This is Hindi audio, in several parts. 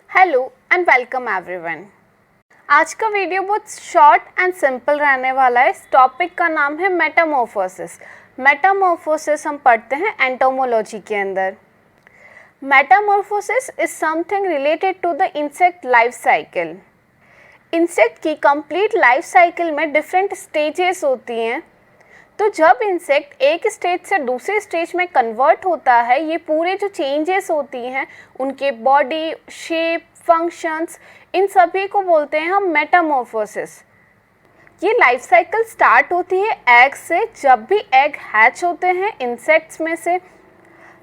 Hello and welcome everyone. आज का वीडियो बहुत शॉर्ट एंड सिंपल रहने वाला है। इस टॉपिक का नाम है मेटामॉर्फोसिस। मेटामॉर्फोसिस हम पढ़ते हैं एंटोमोलॉजी के अंदर। Metamorphosis is something related to the insect life cycle. Insect की कंप्लीट लाइफ साइकिल में डिफरेंट स्टेजेस होती हैं। तो जब इंसेक्ट एक स्टेज से दूसरे स्टेज में कन्वर्ट होता है, ये पूरे जो चेंजेस होती हैं उनके बॉडी शेप फंक्शंस, इन सभी को बोलते हैं हम मेटामॉर्फोसिस। ये लाइफ साइकिल स्टार्ट होती है एग से। जब भी एग हैच होते हैं इंसेक्ट्स में से,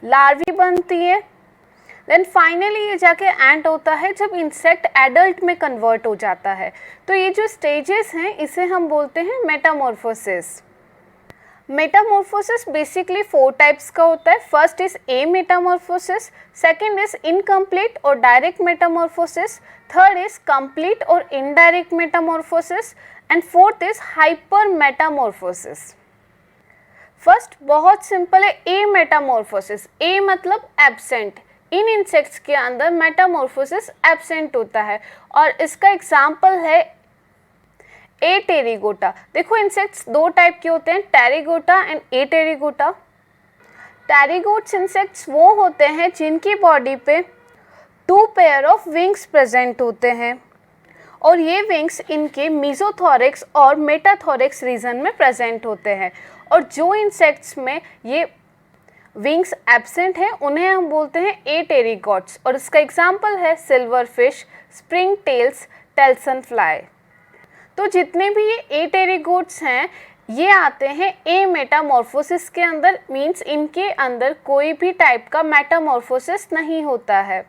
लार्वी बनती है, देन फाइनली ये जाके एंट होता है जब इंसेक्ट एडल्ट में कन्वर्ट हो जाता है। तो ये जो स्टेजेस हैं इसे हम बोलते हैं मेटामॉर्फोसिस। मेटामॉर्फोसिस बेसिकली 4 टाइप्स का होता है। First is ametamorphosis, second is incomplete और direct metamorphosis, third is complete और indirect metamorphosis and fourth is hyper metamorphosis. First बहुत सिंपल है, ए मेटामॉर्फोसिस। ए मतलब एब्सेंट। इन इंसेक्ट्स के अंदर मेटामॉर्फोसिस एब्सेंट होता है और इसका एग्जाम्पल है ए टेरिगोटा। देखो इंसेक्ट्स 2 टाइप के होते हैं, Pterygota and Apterygota. Pterygotes insects वो होते हैं जिनकी बॉडी पे 2 पेयर ऑफ विंग्स प्रेजेंट होते हैं और ये विंग्स इनके मीजोथोरिक्स और मेटाथोरिक्स रीजन में प्रेजेंट होते हैं। और जो इंसेक्ट्स में ये विंग्स एब्सेंट हैं उन्हें हम बोलते हैं ए टेरिगोट्स और इसका एग्जाम्पल है silver fish, spring tails, telson fly. तो जितने भी ये ए टेरिगोट्स हैं ये आते हैं ए मेटामॉर्फोसिस के अंदर, मींस इनके अंदर कोई भी टाइप का मेटामॉर्फोसिस नहीं होता है।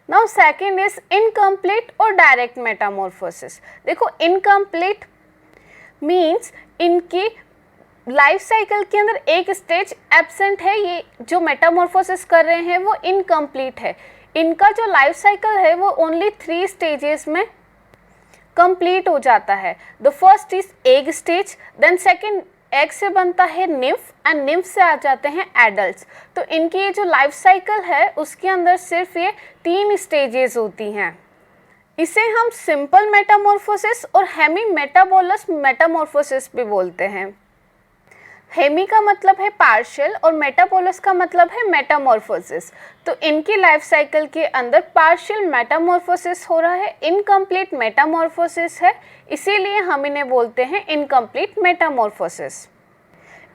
नाउ सेकंड इज इनकम्प्लीट और डायरेक्ट मेटामॉर्फोसिस। देखो इनकम्प्लीट मींस इनकी लाइफ साइकिल के अंदर एक स्टेज एब्सेंट है, ये जो मेटामॉर्फोसिस कर रहे हैं वो इनकम्प्लीट है। इनका जो लाइफ साइकिल है वो ओनली 3 स्टेजेस में कंप्लीट हो जाता है। The first is egg stage, then second egg से बनता है निम्फ एंड निम्फ से आ जाते हैं एडल्ट्स। तो इनकी ये जो लाइफ साइकिल है उसके अंदर सिर्फ ये 3 स्टेजेस होती हैं। इसे हम सिंपल मेटामॉर्फोसिस और हेमी मेटाबोलस मेटामॉर्फोसिस भी बोलते हैं। हेमी का मतलब है पार्शियल और मेटाबोलस का मतलब है मेटामॉर्फोसिस। तो इनकी लाइफ साइकिल के अंदर पार्शियल मेटामॉर्फोसिस हो रहा है, इनकम्प्लीट मेटामॉर्फोसिस है, इसीलिए हम इन्हें बोलते हैं इनकम्प्लीट मेटामॉर्फोसिस।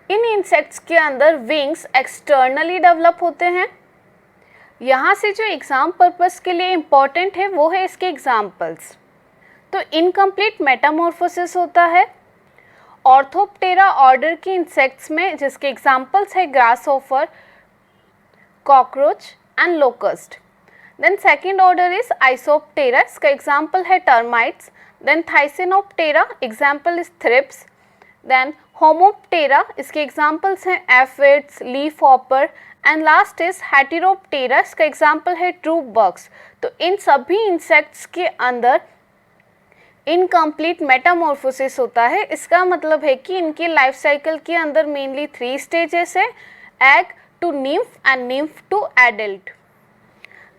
इन इंसेक्ट्स के अंदर विंग्स एक्सटर्नली डेवलप होते हैं। यहाँ से जो एग्जाम पर्पस के लिए इम्पॉर्टेंट है वो है इसके एग्जाम्पल्स। तो इनकम्प्लीट मेटामॉर्फोसिस होता है ऑर्थोप्टेरा ऑर्डर के इंसेक्ट्स में, जिसके एग्जाम्पल्स है grasshopper, cockroach and locust. Then second order is Isoptera, इसका एग्जाम्पल है termites. Then Thysanoptera, example is thrips. Then Homoptera, इसके एग्जाम्पल्स हैं aphids, leaf hopper and last is Heteroptera, इसका एग्जाम्पल है ट्रूप बग्स। तो इन सभी इंसेक्ट्स के अंदर इनकम्प्लीट मेटामॉर्फोसिस होता है। इसका मतलब है कि इनकी लाइफ साइकिल के अंदर मेनली 3 स्टेजेस है, egg to nymph and nymph to adult.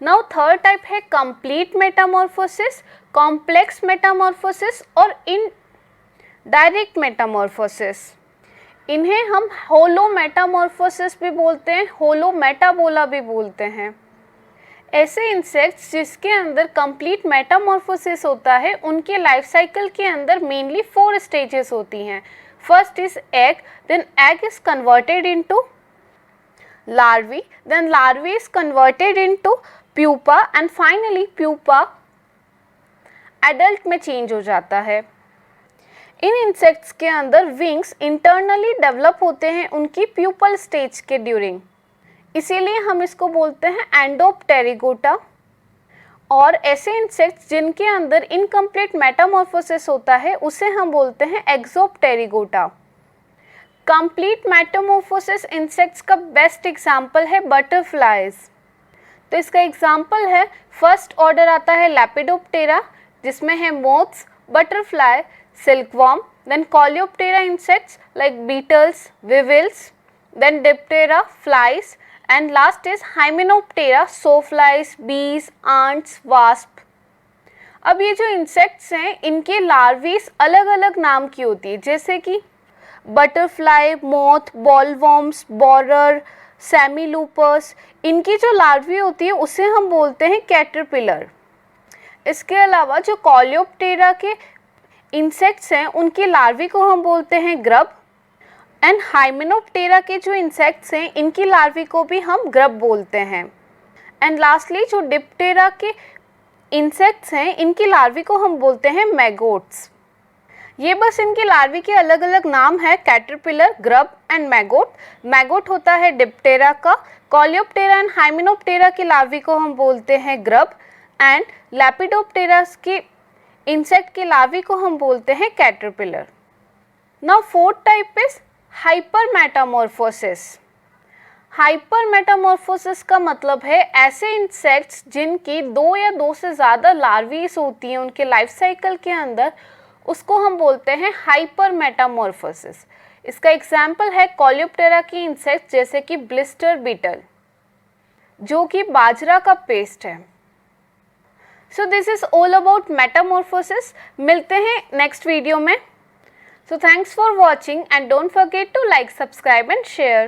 Now third type है कंप्लीट मेटामॉर्फोसिस, कॉम्प्लेक्स मेटामॉर्फोसिस और इन डायरेक्ट मेटामॉर्फोसिस। इन्हें हम होलो मेटामॉर्फोसिस भी बोलते हैं, होलो मेटाबोला भी बोलते हैं। ऐसे इंसेक्ट्स जिसके अंदर कंप्लीट मेटामॉर्फोसिस होता है उनके लाइफ साइकिल के अंदर मेनली 4 स्टेजेस होती हैं। First is egg, then egg is converted into larvae, then larvae is converted into pupa and finally pupa adult में चेंज हो जाता है। इन इंसेक्ट्स के अंदर विंग्स इंटरनली डेवलप होते हैं उनकी प्यूपल स्टेज के ड्यूरिंग, इसीलिए हम इसको बोलते हैं एंडोप्टेरिगोटा। और ऐसे इंसेक्ट्स जिनके अंदर इनकम्प्लीट मेटामॉर्फोसिस होता है उसे हम बोलते हैं एक्सोप्टेरिगोटा। कंप्लीट मेटामॉर्फोसिस इंसेक्ट्स का बेस्ट एग्जाम्पल है बटरफ्लाइज। तो इसका एग्जाम्पल है, फर्स्ट ऑर्डर आता है लेपिडोप्टेरा जिसमें है moths, butterfly, silkworm, then Coleoptera insects like beetles, weevils, then Diptera, flies and last is Hymenoptera, sawflies, bees, ants, wasp. अब ये जो इंसेक्ट्स हैं इनके लार्वीज अलग अलग नाम की होती है, जैसे कि बटरफ्लाई, मोथ, बॉलवॉर्म्स, बोरर, सेमीलूपस। इनकी जो लार्वी होती है उसे हम बोलते हैं कैटरपिलर। इसके अलावा जो कोलियोप्टेरा के इंसेक्ट्स हैं उनकी लार्वी को हम बोलते हैं ग्रब, एंड हाइमेनोप्टेरा के जो इंसेक्ट्स हैं इनकी लार्वी को भी हम ग्रब बोलते हैं। एंड लास्टली जो डिप्टेरा के इंसेक्ट्स हैं इनकी लार्वी को हम बोलते हैं मैगोट्स। ये बस इनकी लार्वी के अलग अलग नाम है, caterpillar, grub and maggot. Maggot होता है डिप्टेरा का, कोलियोप्टेरा एंड हाइमेनोप्टेरा की लार्वी को हम बोलते हैं ग्रब, एंड लेपिडोप्टेरा की इंसेक्ट की लार्वी को हम बोलते हैं caterpillar. Now fourth type is hypermetamorphosis. Hypermetamorphosis का मतलब है ऐसे इंसेक्ट्स जिनकी 2 या 2 से ज़्यादा लार्वीज होती हैं उनके लाइफ साइकिल के अंदर, उसको हम बोलते हैं हाइपरमेटामॉर्फोसिस। इसका एग्जाम्पल है कोलियोप्टेरा की इंसेक्ट जैसे कि ब्लिस्टर बीटल, जो कि बाजरा का पेस्ट है। So this is all about Metamorphosis. मिलते हैं नेक्स्ट वीडियो में। So thanks for watching and don't forget to like, subscribe and share.